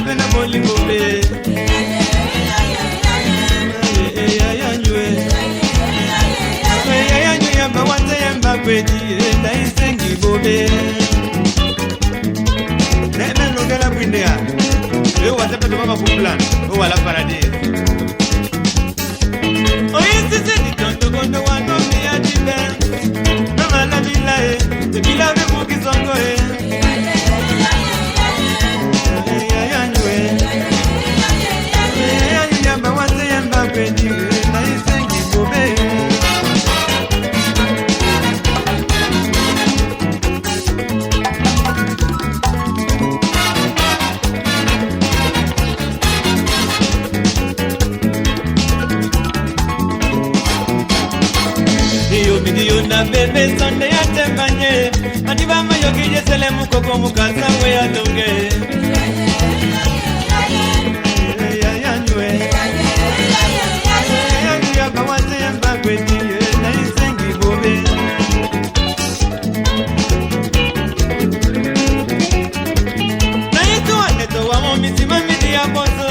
bena boli bobe. Yamba wante yamba kwedi na isengi bobe. Nena logela bwindea. Yo watepa tuma mapuplan. O wala paradis. O yesi se di tondo kondo wano miya jibe. Mama la bila e. Te bila ve muki zongo e. Yamba wante yamba kwedi na isengi bobe. Na bebe sonde ya tembanye Maniba mayoki jesele mukoko mukasa we ya donge ya kawase ya mbagwedi na isengi bobe Na itu aneto wa momisi mamidi ya boso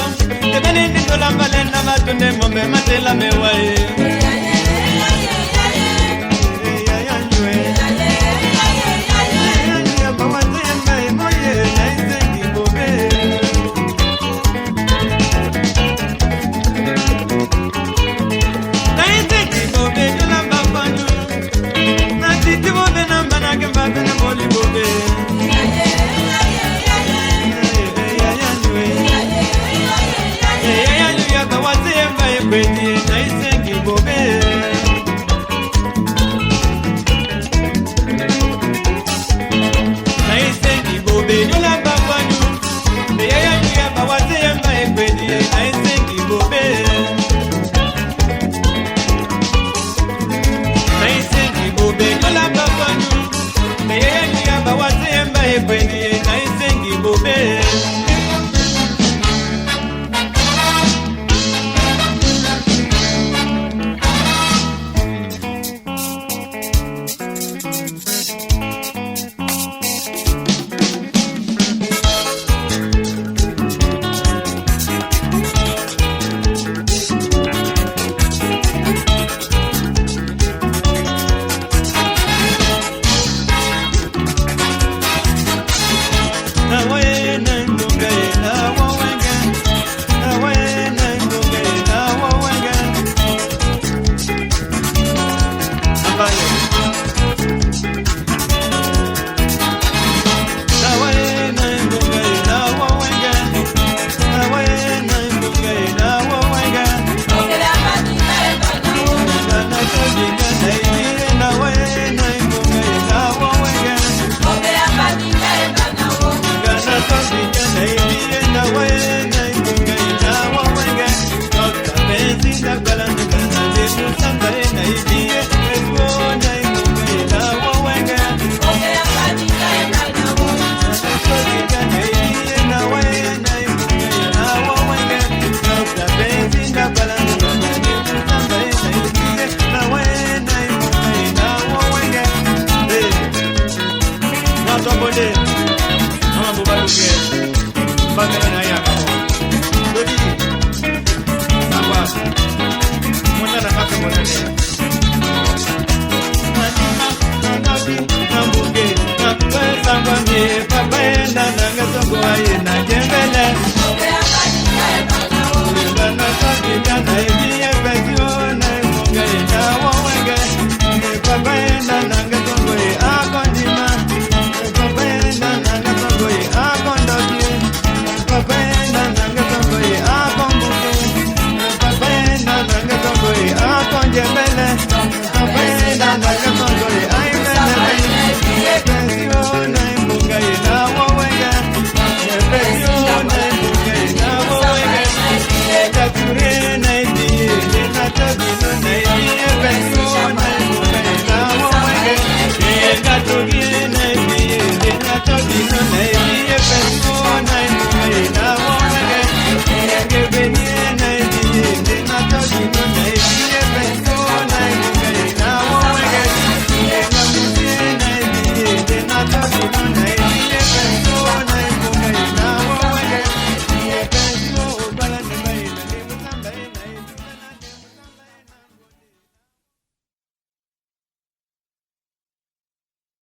Tebele nito lambale na matunde mombe matela mewa